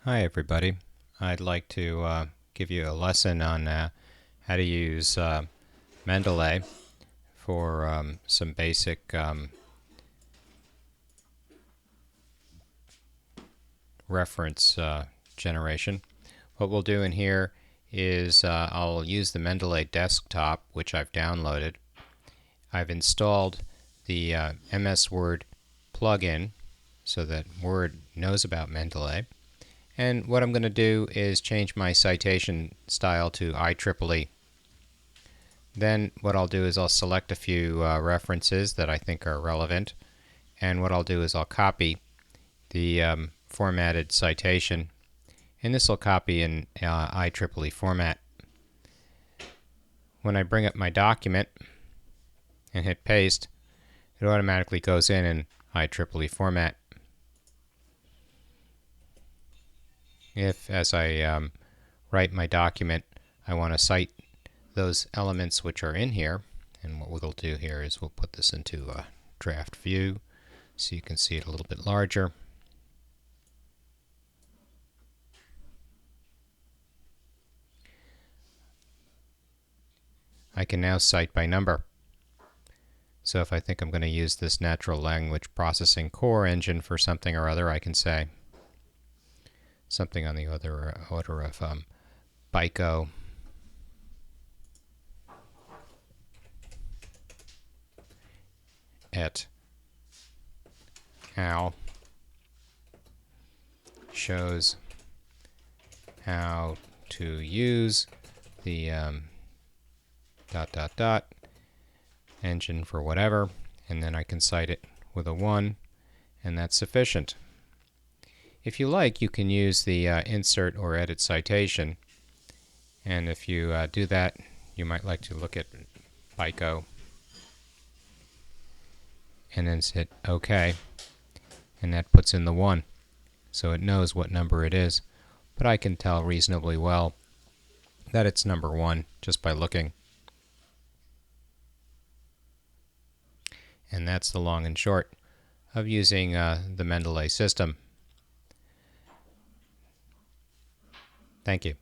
Hi everybody. I'd like to give you a lesson on how to use Mendelay for some basic reference generation. What we'll do in here is I'll use the Mendelay desktop, which I've downloaded. I've installed the MS Word plugin so that Word knows about Mendelay. And what I'm going to do is change my citation style to IEEE. Then what I'll do is I'll select a few references that I think are relevant. And what I'll do is I'll copy the formatted citation. And this will copy in IEEE format. When I bring up my document and hit paste, it automatically goes in IEEE format. If, as I write my document, I want to cite those elements which are in here, and what we'll do here is we'll put this into a draft view so you can see it a little bit larger. I can now cite by number. So if I think I'm going to use this natural language processing core engine for something or other, I can say something on the order of BICO et al. Shows how to use the engine for whatever, and then I can cite it with a 1, and that's sufficient. If you like, you can use the insert or edit citation, and if you do that, you might like to look at BICO and then hit OK, and that puts in the 1, so it knows what number it is, but I can tell reasonably well that it's number 1 just by looking. And that's the long and short of using the Mendelay system. Thank you.